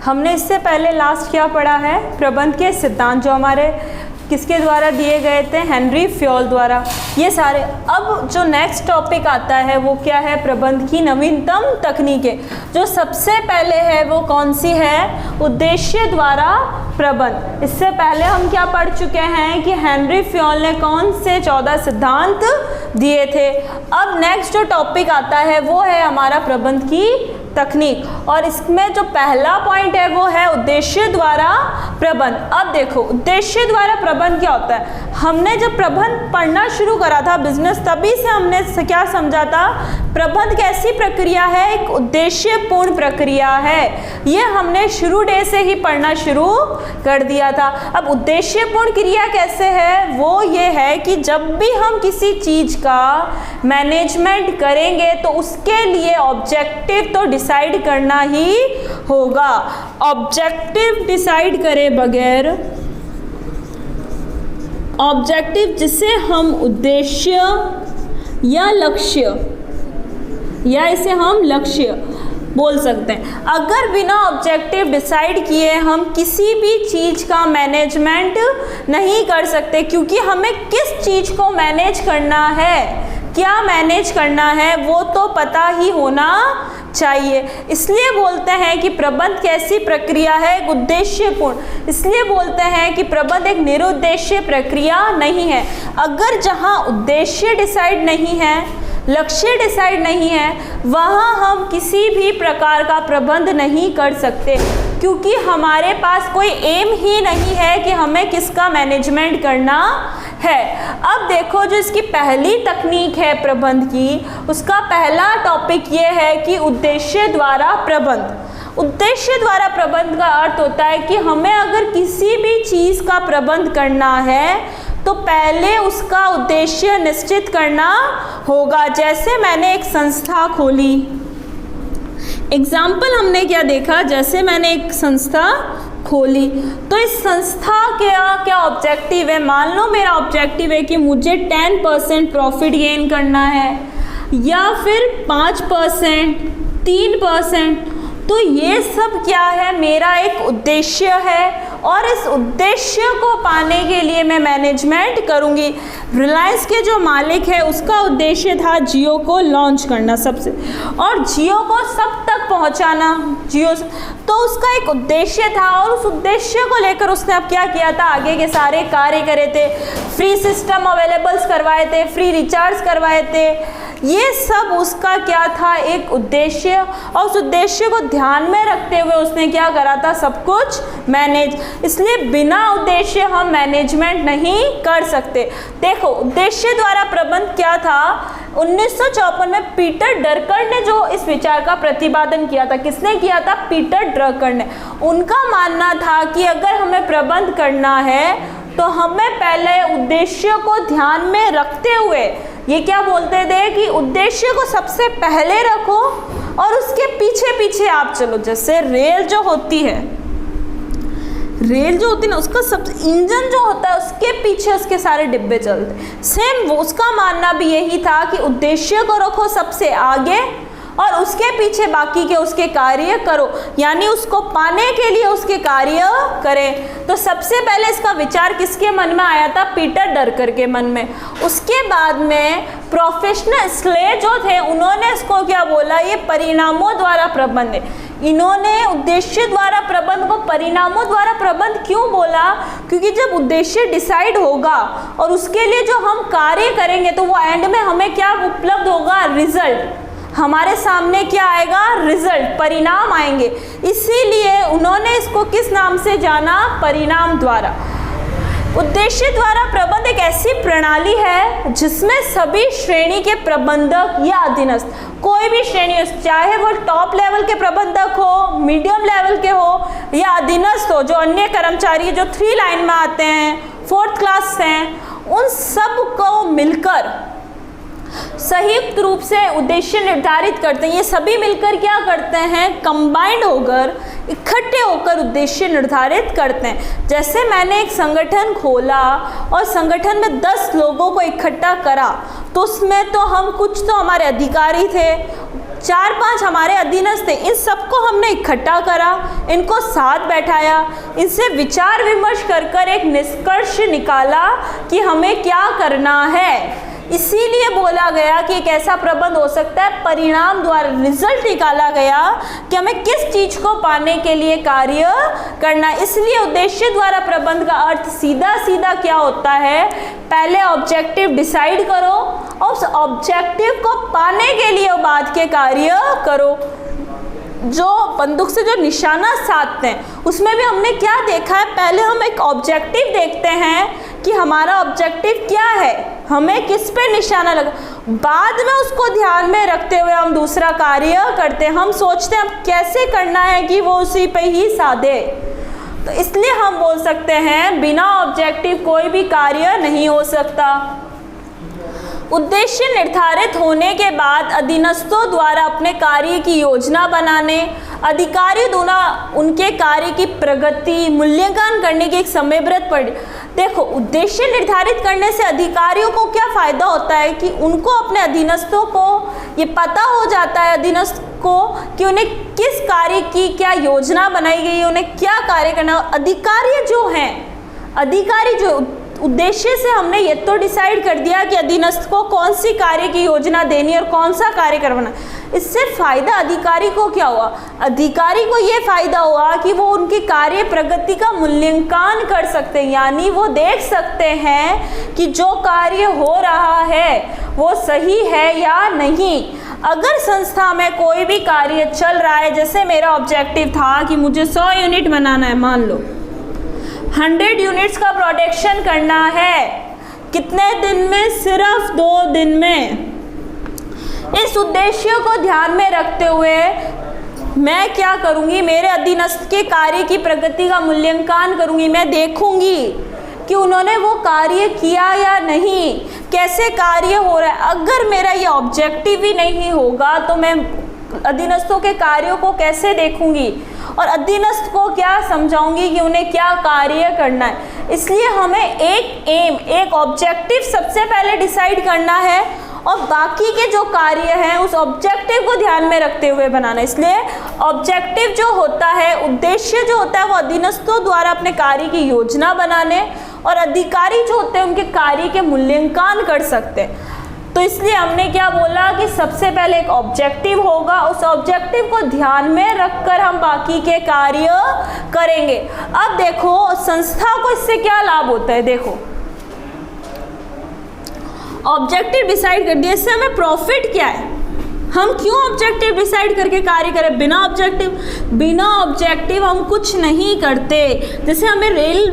हमने इससे पहले लास्ट क्या पढ़ा है, प्रबंध के सिद्धांत, जो हमारे किसके द्वारा दिए गए थे, हेनरी फ्योल द्वारा। ये सारे, अब जो नेक्स्ट टॉपिक आता है वो क्या है, प्रबंध की नवीनतम तकनीकें। जो सबसे पहले है वो कौन सी है, उद्देश्य द्वारा प्रबंध। इससे पहले हम क्या पढ़ चुके हैं कि हेनरी फ्योल ने कौन से 14 सिद्धांत दिए थे। अब नेक्स्ट जो टॉपिक आता है वो है हमारा प्रबंध की तकनीक, और इसमें जो पहला पॉइंट है वो है उद्देश्य द्वारा प्रबंध। अब देखो उद्देश्य द्वारा प्रबंध क्या होता है। हमने जब प्रबंध पढ़ना शुरू करा था बिजनेस, तभी से हमने क्या समझा था, प्रबंध कैसी प्रक्रिया है, एक उद्देश्यपूर्ण प्रक्रिया है। ये हमने शुरू डे से ही पढ़ना शुरू कर दिया था। अब उद्देश्यपूर्ण क्रिया कैसे है, वो ये है कि जब भी हम किसी चीज का मैनेजमेंट करेंगे तो उसके लिए ऑब्जेक्टिव तो डिसाइड करना ही होगा। ऑब्जेक्टिव डिसाइड करे बगैर, ऑब्जेक्टिव जिसे हम उद्देश्य या लक्ष्य, या इसे हम लक्ष्य बोल सकते हैं, अगर बिना ऑब्जेक्टिव डिसाइड किए हम किसी भी चीज़ का मैनेजमेंट नहीं कर सकते, क्योंकि हमें किस चीज़ को मैनेज करना है, क्या मैनेज करना है, वो तो पता ही होना चाहिए। इसलिए बोलते हैं कि प्रबंध कैसी प्रक्रिया है, एक उद्देश्यपूर्ण। इसलिए बोलते हैं कि प्रबंध एक निरुद्देश्य प्रक्रिया नहीं है। अगर जहाँ उद्देश्य डिसाइड नहीं है, लक्ष्य डिसाइड नहीं है, वहाँ हम किसी भी प्रकार का प्रबंध नहीं कर सकते, क्योंकि हमारे पास कोई एम ही नहीं है कि हमें किसका मैनेजमेंट करना है। अब देखो जो इसकी पहली तकनीक है प्रबंध की, उसका पहला टॉपिक ये है कि उद्देश्य द्वारा प्रबंध। उद्देश्य द्वारा प्रबंध का अर्थ होता है कि हमें अगर किसी भी चीज़ का प्रबंध करना है तो पहले उसका उद्देश्य निश्चित करना होगा। जैसे मैंने एक संस्था खोली, एग्जाम्पल हमने क्या देखा, जैसे मैंने एक संस्था खोली तो इस संस्था का क्या ऑब्जेक्टिव है। मान लो मेरा ऑब्जेक्टिव है कि मुझे 10% प्रॉफिट गेन करना है, या फिर 5%, 3%, तो ये सब क्या है, मेरा एक उद्देश्य है, और इस उद्देश्य को पाने के लिए मैं मैनेजमेंट करूंगी। रिलायंस के जो मालिक है उसका उद्देश्य था जियो को लॉन्च करना सबसे, और जियो को सब तक पहुंचाना, जियो, तो उसका एक उद्देश्य था, और उस उद्देश्य को लेकर उसने अब क्या किया था, आगे के सारे कार्य करे थे, फ्री सिस्टम अवेलेबल्स करवाए थे, फ्री रिचार्ज करवाए थे, ये सब उसका क्या था, एक उद्देश्य। और उस उद्देश्य को ध्यान में रखते हुए उसने क्या करा था, सब कुछ मैनेज। इसलिए बिना उद्देश्य हम मैनेजमेंट नहीं कर सकते। देखो उद्देश्य द्वारा प्रबंध क्या था, 1954 में पीटर ड्रकर ने जो इस विचार का प्रतिपादन किया था, किसने किया था, पीटर ड्रकर ने। उनका मानना था कि अगर हमें प्रबंध करना है तो हमें पहले उद्देश्य को ध्यान में रखते हुए, ये क्या बोलते थे कि उद्देश्य को सबसे पहले रखो और उसके पीछे पीछे आप चलो। जैसे रेल जो होती है, रेल जो होती है ना, उसका सब इंजन जो होता है उसके पीछे उसके सारे डिब्बे चलते हैं। सेम वो उसका मानना भी यही था कि उद्देश्य को रखो सबसे आगे और उसके पीछे बाकी के उसके कार्य करो, यानी उसको पाने के लिए उसके कार्य करें। तो सबसे पहले इसका विचार किसके मन में आया था, पीटर ड्रकर के मन में। उसके बाद में प्रोफेशनल स्ले जो थे उन्होंने इसको क्या बोला, ये परिणामों द्वारा प्रबंध है। इन्होंने उद्देश्य द्वारा प्रबंध को परिणामों द्वारा प्रबंध क्यों बोला, क्योंकि जब उद्देश्य डिसाइड होगा और उसके लिए जो हम कार्य करेंगे तो वो एंड में हमें क्या उपलब्ध होगा, रिजल्ट। हमारे सामने क्या आएगा, रिजल्ट, परिणाम आएंगे। इसीलिए उन्होंने इसको किस नाम से जाना, परिणाम द्वारा। उद्देश्य द्वारा प्रबंध एक ऐसी प्रणाली है जिसमें सभी श्रेणी के प्रबंधक या अधीनस्थ, कोई भी श्रेणी हो, चाहे वो टॉप लेवल के प्रबंधक हो, मीडियम लेवल के हो, या अधीनस्थ हो जो अन्य कर्मचारी जो 3 लाइन में आते हैं, 4th क्लास हैं, उन सब को मिलकर संयुक्त रूप से उद्देश्य निर्धारित करते हैं। ये सभी मिलकर क्या करते हैं, कंबाइंड होकर, इकट्ठे होकर उद्देश्य निर्धारित करते हैं। जैसे मैंने एक संगठन खोला और संगठन में 10 लोगों को इकट्ठा करा तो उसमें तो हम कुछ तो हमारे अधिकारी थे, 4-5 हमारे अधीनस्थ थे, इन सबको हमने इकट्ठा करा, इनको साथ बैठाया, इनसे विचार विमर्श कर एक निष्कर्ष निकाला कि हमें क्या करना है। इसीलिए बोला गया कि एक ऐसा प्रबंध हो सकता है, परिणाम द्वारा रिजल्ट निकाला गया कि हमें किस चीज को पाने के लिए कार्य करना। इसलिए उद्देश्य द्वारा प्रबंध का अर्थ सीधा सीधा क्या होता है, पहले ऑब्जेक्टिव डिसाइड करो और उस ऑब्जेक्टिव को पाने के लिए बाद के कार्य करो। जो बंदूक से जो निशाना साधते हैं उसमें भी हमने क्या देखा है, पहले हम एक ऑब्जेक्टिव देखते हैं कि हमारा ऑब्जेक्टिव क्या है, हमें किस पे निशाना लगा, बाद में उसको ध्यान में रखते हुए हम दूसरा कार्य करते हैं। हम सोचते हैं अब कैसे करना है कि वो उसी पे ही साधे। तो इसलिए हम बोल सकते हैं बिना ऑब्जेक्टिव कोई भी कार्य नहीं हो सकता। उद्देश्य निर्धारित होने के बाद अधीनस्थों द्वारा अपने कार्य की योजना बनाने, अधिकारियों द्वारा उनके कार्य की प्रगति मूल्यांकन करने की एक समयबद्ध पड़ी। देखो, उद्देश्य निर्धारित करने से अधिकारियों को क्या फायदा होता है कि उनको अपने अधीनस्थों को ये पता हो जाता है, अधीनस्थ को, कि उन्हें किस कार्य की क्या योजना बनाई गई है, उन्हें क्या कार्य करना। अधिकारी जो हैं, अधिकारी जो उद्देश्य से हमने ये तो डिसाइड कर दिया कि अधीनस्थ को कौन सी कार्य की योजना देनी और कौन सा कार्य करवाना। इससे फायदा अधिकारी को क्या हुआ, अधिकारी को ये फायदा हुआ कि वो उनकी कार्य प्रगति का मूल्यांकन कर सकते हैं, यानी वो देख सकते हैं कि जो कार्य हो रहा है वो सही है या नहीं। अगर संस्था में कोई भी कार्य चल रहा है, जैसे मेरा ऑब्जेक्टिव था कि मुझे 100 यूनिट बनाना है, मान लो 100 यूनिट्स का प्रोडक्शन करना है, कितने दिन में, सिर्फ 2 दिन में। इस उद्देश्य को ध्यान में रखते हुए मैं क्या करूंगी, मेरे अधीनस्थ के कार्य की प्रगति का मूल्यांकन करूंगी। मैं देखूंगी कि उन्होंने वो कार्य किया या नहीं, कैसे कार्य हो रहा है। अगर मेरा ये ऑब्जेक्टिव ही नहीं होगा तो मैं अधीनस्थों के कार्यों को कैसे देखूंगी और अधीनस्थ को क्या समझाऊंगी कि उन्हें क्या कार्य करना है। इसलिए हमें एक एम, एक ऑब्जेक्टिव सबसे पहले डिसाइड करना है और बाकी के जो कार्य हैं उस ऑब्जेक्टिव को ध्यान में रखते हुए बनाना। इसलिए ऑब्जेक्टिव जो होता है, उद्देश्य जो होता है, वो अधीनस्थों द्वारा अपने कार्य की योजना बनाने और अधिकारी जो होते हैं उनके कार्य के मूल्यांकन कर सकते हैं। तो इसलिए हमने क्या बोला कि सबसे पहले एक ऑब्जेक्टिव होगा, उस ऑब्जेक्टिव को ध्यान में रखकर हम बाकी के कार्य करेंगे। अब देखो संस्था को इससे क्या लाभ होता है। देखो, ऑब्जेक्टिव डिसाइड कर दिया, इससे हमें प्रॉफिट क्या है। हम क्यों ऑब्जेक्टिव डिसाइड करके कार्य करें। बिना ऑब्जेक्टिव हम कुछ नहीं करते। जैसे हमें रेल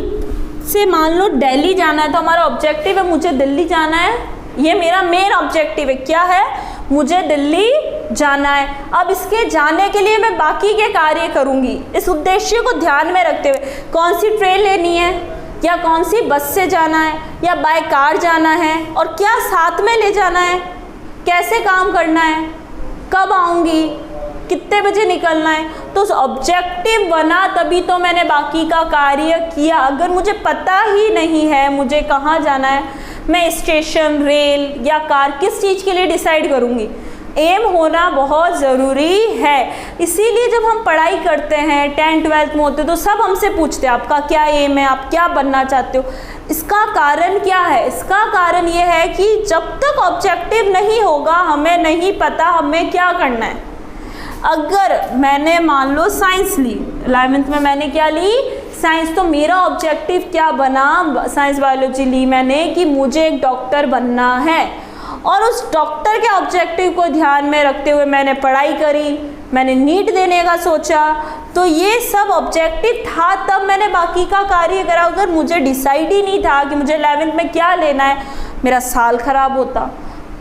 से मान लो दिल्ली जाना है, तो हमारा ऑब्जेक्टिव है मुझे दिल्ली जाना है, ये मेरा मेन ऑब्जेक्टिव है। क्या है, मुझे दिल्ली जाना है। अब इसके जाने के लिए मैं बाकी के कार्य करूंगी, इस उद्देश्य को ध्यान में रखते हुए। कौन सी ट्रेन लेनी है, या कौन सी बस से जाना है, या बाय कार जाना है, और क्या साथ में ले जाना है, कैसे काम करना है, कब आऊँगी, कितने बजे निकलना है। तो उस ऑब्जेक्टिव बना तभी तो मैंने बाकी का कार्य किया। अगर मुझे पता ही नहीं है मुझे कहाँ जाना है, मैं स्टेशन, रेल या कार किस चीज़ के लिए डिसाइड करूँगी। एम होना बहुत ज़रूरी है। इसीलिए जब हम पढ़ाई करते हैं, 10th-12th में होते तो सब हमसे पूछते हैं आपका क्या एम है, आप क्या बनना चाहते हो। इसका कारण क्या है, इसका कारण ये है कि जब तक ऑब्जेक्टिव नहीं होगा हमें नहीं पता हमें क्या करना है। अगर मैंने मान लो साइंस ली, 11th में मैंने क्या ली, साइंस, तो मेरा ऑब्जेक्टिव क्या बना, साइंस बायोलॉजी ली मैंने, कि मुझे एक डॉक्टर बनना है। और उस डॉक्टर के ऑब्जेक्टिव को ध्यान में रखते हुए मैंने पढ़ाई करी, मैंने नीट देने का सोचा, तो ये सब ऑब्जेक्टिव था, तब मैंने बाकी का कार्य करा। अगर मुझे डिसाइड ही नहीं था कि मुझे 11th में क्या लेना है, मेरा साल खराब होता,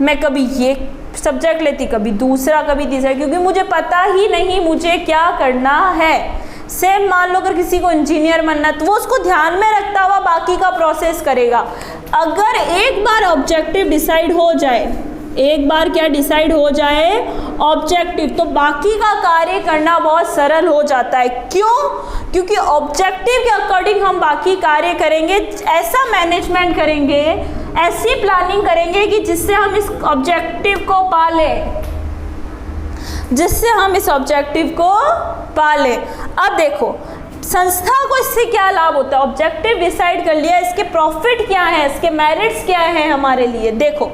मैं कभी ये सब्जेक्ट लेती, कभी दूसरा, कभी तीसरा, क्योंकि मुझे पता ही नहीं मुझे क्या करना है। सेम मान लो अगर किसी को इंजीनियर बनना है तो वो उसको ध्यान में रखता हुआ बाकी का प्रोसेस करेगा। अगर एक बार ऑब्जेक्टिव डिसाइड हो जाए, एक बार क्या डिसाइड हो जाए ऑब्जेक्टिव, तो बाकी का कार्य करना बहुत सरल हो जाता है। क्यों? क्योंकि ऑब्जेक्टिव के अकॉर्डिंग हम बाकी कार्य करेंगे, ऐसा मैनेजमेंट करेंगे, ऐसी प्लानिंग करेंगे कि जिससे हम इस ऑब्जेक्टिव को पालें, जिससे हम इस ऑब्जेक्टिव को पालें। अब देखो संस्था को इससे क्या लाभ होता है, ऑब्जेक्टिव डिसाइड कर लिया, इसके प्रॉफिट क्या है, इसके मेरिट्स क्या है हमारे लिए। देखो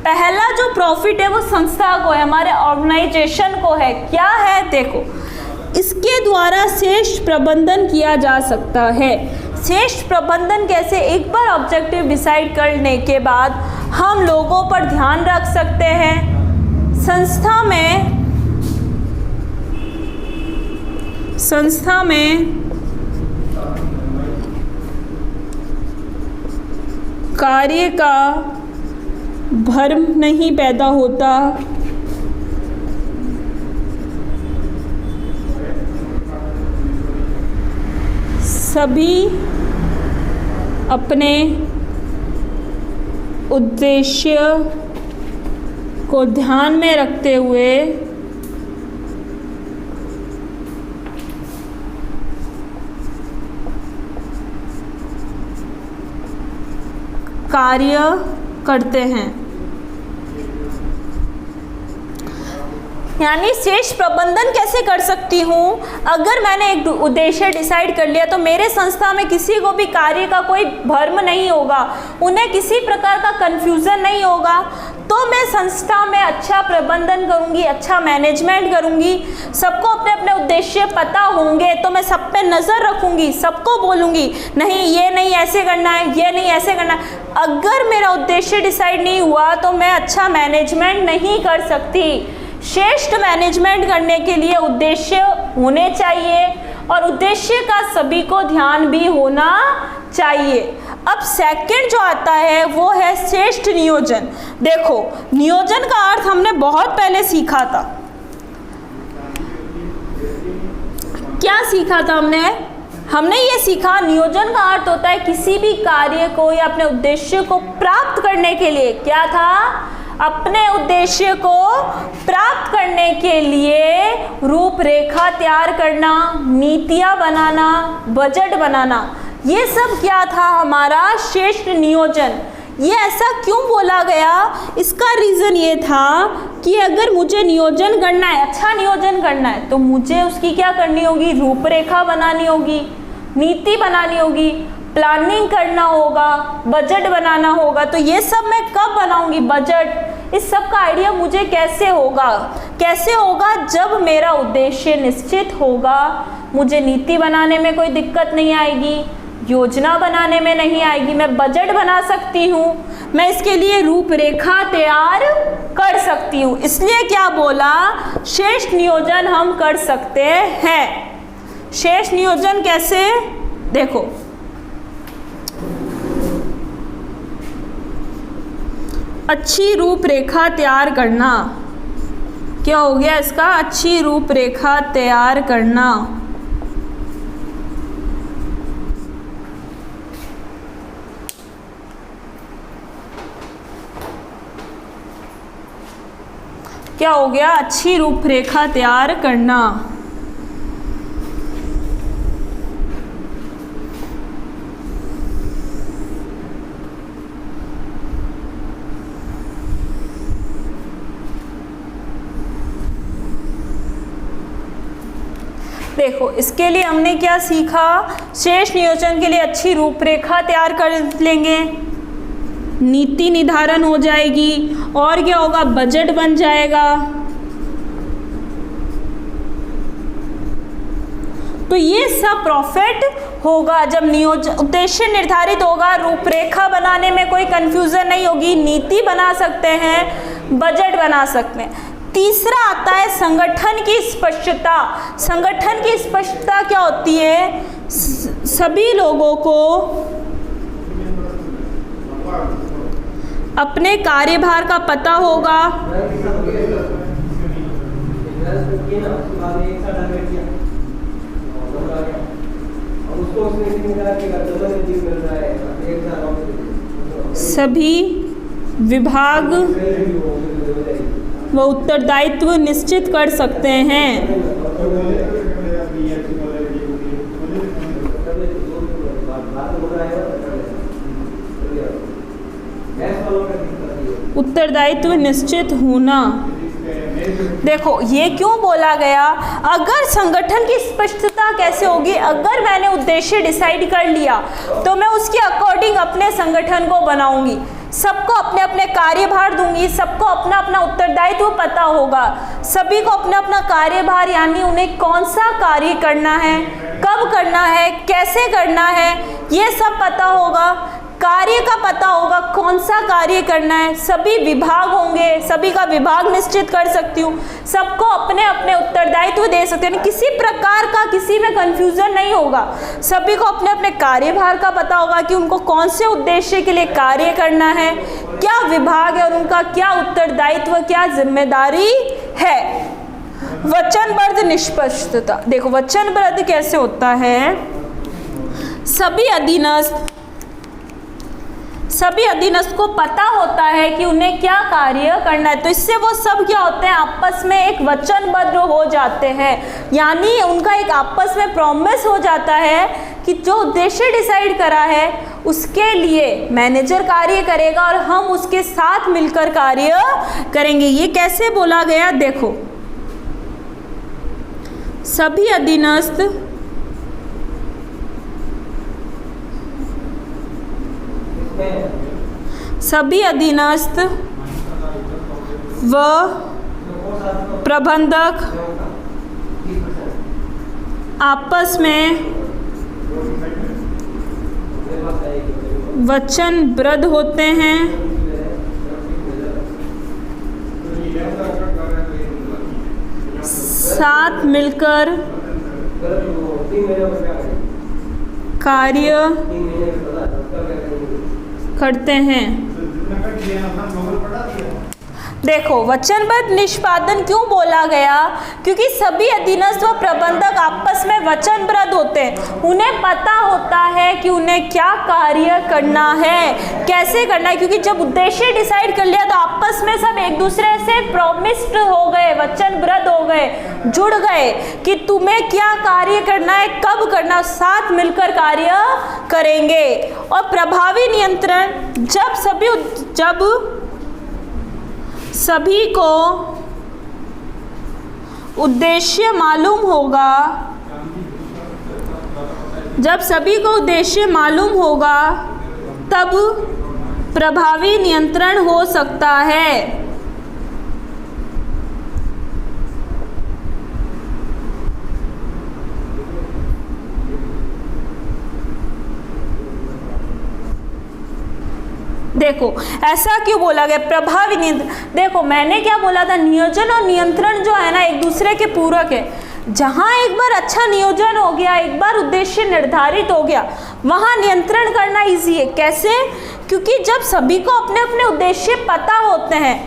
पहला जो प्रॉफिट है वो संस्था को है, हमारे ऑर्गेनाइजेशन को है। क्या है, देखो इसके द्वारा श्रेष्ठ प्रबंधन किया जा सकता है। श्रेष्ठ प्रबंधन कैसे, एक बार ऑब्जेक्टिव डिसाइड करने के बाद हम लोगों पर ध्यान रख सकते हैं। संस्था में कार्य का भ्रम नहीं पैदा होता, सभी अपने उद्देश्य को ध्यान में रखते हुए कार्य करते हैं। यानी श्रेष्ठ प्रबंधन कैसे कर सकती हूँ, अगर मैंने एक उद्देश्य डिसाइड कर लिया तो मेरे संस्था में किसी को भी कार्य का कोई भ्रम नहीं होगा, उन्हें किसी प्रकार का कंफ्यूजन नहीं होगा, तो मैं संस्था में अच्छा प्रबंधन करूँगी, अच्छा मैनेजमेंट करूँगी। सबको अपने अपने उद्देश्य पता होंगे तो मैं सब पे नज़र रखूँगी, सबको बोलूँगी नहीं ये नहीं ऐसे करना है, ये नहीं ऐसे करना है। अगर मेरा उद्देश्य डिसाइड नहीं हुआ तो मैं अच्छा मैनेजमेंट नहीं कर सकती। श्रेष्ठ मैनेजमेंट करने के लिए उद्देश्य होने चाहिए और उद्देश्य का सभी को ध्यान भी होना चाहिए। अब सेकंड जो आता है वो है श्रेष्ठ नियोजन। देखो नियोजन का अर्थ हमने बहुत पहले सीखा था। क्या सीखा था हमने ये सीखा, नियोजन का अर्थ होता है किसी भी कार्य को या अपने उद्देश्य को प्राप्त करने के लिए, क्या था, अपने उद्देश्य को प्राप्त करने के लिए रूपरेखा तैयार करना, नीतियाँ बनाना, बजट बनाना, ये सब क्या था हमारा श्रेष्ठ नियोजन। ये ऐसा क्यों बोला गया, इसका रीज़न ये था कि अगर मुझे नियोजन करना है, अच्छा नियोजन करना है, तो मुझे उसकी क्या करनी होगी, रूपरेखा बनानी होगी, नीति बनानी होगी, प्लानिंग करना होगा, बजट बनाना होगा। तो ये सब मैं कब बनाऊंगी, बजट, इस सब का आइडिया मुझे कैसे होगा, जब मेरा उद्देश्य निश्चित होगा, मुझे नीति बनाने में कोई दिक्कत नहीं आएगी, योजना बनाने में नहीं आएगी, मैं बजट बना सकती हूँ, मैं इसके लिए रूपरेखा तैयार कर सकती हूँ। इसलिए क्या बोला, श्रेष्ठ नियोजन हम कर सकते हैं। श्रेष्ठ नियोजन कैसे, देखो अच्छी रूपरेखा तैयार करना, क्या हो गया इसका, अच्छी रूपरेखा तैयार करना। क्या हो गया, अच्छी रूपरेखा तैयार करना। देखो इसके लिए हमने क्या सीखा, श्रेष्ठ नियोजन के लिए अच्छी रूपरेखा तैयार कर लेंगे, नीति निर्धारण हो जाएगी, और क्या होगा, बजट बन जाएगा। तो ये सब प्रॉफिट होगा जब नियोजन, उद्देश्य निर्धारित होगा, रूपरेखा बनाने में कोई कंफ्यूजन नहीं होगी, नीति बना सकते हैं, बजट बना सकते हैं। तीसरा आता है संगठन की स्पष्टता। संगठन की स्पष्टता क्या होती है, सभी लोगों को अपने कार्यभार का पता होगा, सभी विभाग व उत्तरदायित्व निश्चित कर सकते हैं। उत्तरदायित्व निश्चित होना। देखो ये क्यों बोला गया, अगर संगठन की स्पष्टता कैसे होगी, अगर मैंने उद्देश्य डिसाइड कर लिया तो मैं उसके अकॉर्डिंग अपने संगठन को बनाऊंगी, सबको अपने अपने कार्यभार दूंगी, सबको अपना अपना उत्तरदायित्व पता होगा, सभी को अपना अपना कार्यभार यानी उन्हें कौन सा कार्य करना है, कब करना है, कैसे करना है, ये सब पता होगा, कार्य का पता होगा कौन सा कार्य करना है, सभी विभाग होंगे, सभी का विभाग निश्चित कर सकती हूँ, सबको अपने अपने उत्तरदायित्व दे सकते हैं, किसी प्रकार का किसी में कंफ्यूजन नहीं होगा, सभी को अपने अपने कार्यभार का पता होगा कि उनको कौन से उद्देश्य के लिए कार्य करना है, क्या विभाग है और उनका क्या उत्तरदायित्व, क्या जिम्मेदारी है। वचनबद्ध निष्पक्षता, देखो वचनबद्ध कैसे होता है, सभी अधीनस्थ को पता होता है कि उन्हें क्या कार्य करना है, तो इससे वो सब क्या होते हैं, आपस में एक वचनबद्ध हो जाते हैं, यानी उनका एक आपस में प्रॉमिस हो जाता है कि जो उद्देश्य डिसाइड करा है उसके लिए मैनेजर कार्य करेगा और हम उसके साथ मिलकर कार्य करेंगे। ये कैसे बोला गया, देखो सभी अधीनस्थ व प्रबंधक आपस में वचनबद्ध होते हैं, साथ मिलकर कार्य करते हैं। देखो वचनबद्ध निष्पादन क्यों बोला गया, क्योंकि सभी अधीनस्थ व प्रबंधक आपस में वचनबद्ध होते हैं, उन्हें पता होता है कि उन्हें क्या कार्य करना है, कैसे करना है, क्योंकि जब उद्देश्य डिसाइड कर लिया तो आपस में सब एक दूसरे से प्रॉमिस्ड हो गए, वचनबद्ध हो गए, जुड़ गए कि तुम्हें क्या कार्य करना है, कब करना, साथ मिलकर कार्य करेंगे। और प्रभावी नियंत्रण, जब सभी को उद्देश्य मालूम होगा, जब सभी को उद्देश्य मालूम होगा तब प्रभावी नियंत्रण हो सकता है। देखो ऐसा क्यों बोला गया, प्रभावी नियंत्रण, देखो मैंने क्या बोला था, नियोजन और नियंत्रण जो है ना एक दूसरे के पूरक है। जहाँ एक बार अच्छा नियोजन हो गया, एक बार उद्देश्य निर्धारित हो गया, वहाँ नियंत्रण करना इजी है। कैसे, क्योंकि जब सभी को अपने अपने उद्देश्य पता होते हैं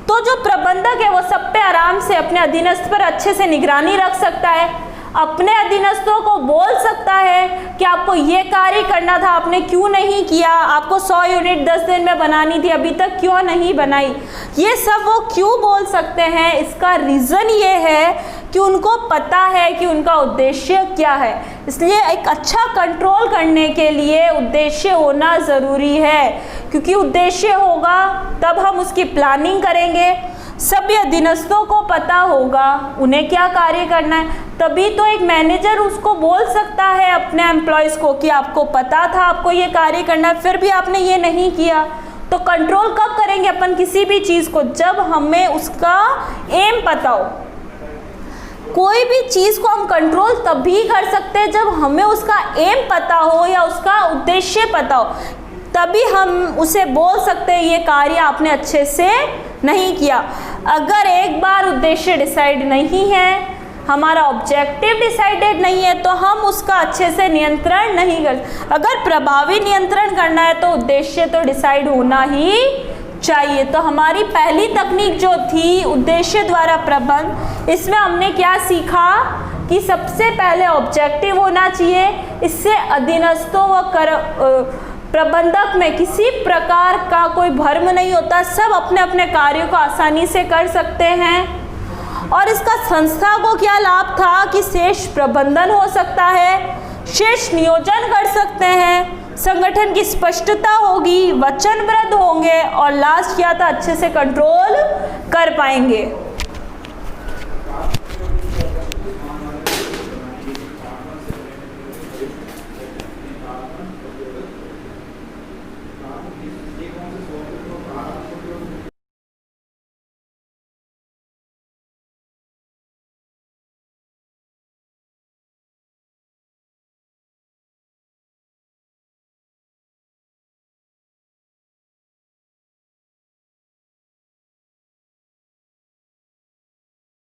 तो जो प्रबंधक है वो सब पे आराम से अपने अधीनस्थ पर अच्छे से निगरानी रख सकता है, अपने अधीनस्थों को बोल सकता है कि आपको ये कार्य करना था, आपने क्यों नहीं किया, आपको 100 यूनिट 10 दिन में बनानी थी, अभी तक क्यों नहीं बनाई, ये सब वो क्यों बोल सकते हैं। इसका रीज़न ये है कि उनको पता है कि उनका उद्देश्य क्या है, इसलिए एक अच्छा कंट्रोल करने के लिए उद्देश्य होना ज़रूरी है, क्योंकि उद्देश्य होगा तब हम उसकी प्लानिंग करेंगे, सभी अधीनस्थों को पता होगा उन्हें क्या कार्य करना है, तभी तो एक मैनेजर उसको बोल सकता है अपने एम्प्लॉयज़ को कि आपको पता था आपको ये कार्य करना है, फिर भी आपने ये नहीं किया। तो कंट्रोल कब करेंगे अपन किसी भी चीज़ को, जब हमें उसका एम पता हो। कोई भी चीज़ को हम कंट्रोल तभी कर सकते हैं जब हमें उसका एम पता हो या उसका उद्देश्य पता हो, तभी हम उसे बोल सकते हैं ये कार्य आपने अच्छे से नहीं किया। अगर एक बार उद्देश्य डिसाइड नहीं है, हमारा ऑब्जेक्टिव डिसाइडेड नहीं है, तो हम उसका अच्छे से नियंत्रण नहीं कर। अगर प्रभावी नियंत्रण करना है तो उद्देश्य तो डिसाइड होना ही चाहिए। तो हमारी पहली तकनीक जो थी उद्देश्य द्वारा प्रबंध, इसमें हमने क्या सीखा कि सबसे पहले ऑब्जेक्टिव होना चाहिए, इससे अधीनस्थों व प्रबंधक में किसी प्रकार का कोई भ्रम नहीं होता, सब अपने अपने कार्यों को आसानी से कर सकते हैं। और इसका संस्था को क्या लाभ था कि शेष प्रबंधन हो सकता है, शेष नियोजन कर सकते हैं, संगठन की स्पष्टता होगी, वचनबद्ध होंगे और लास्ट क्या था, अच्छे से कंट्रोल कर पाएंगे।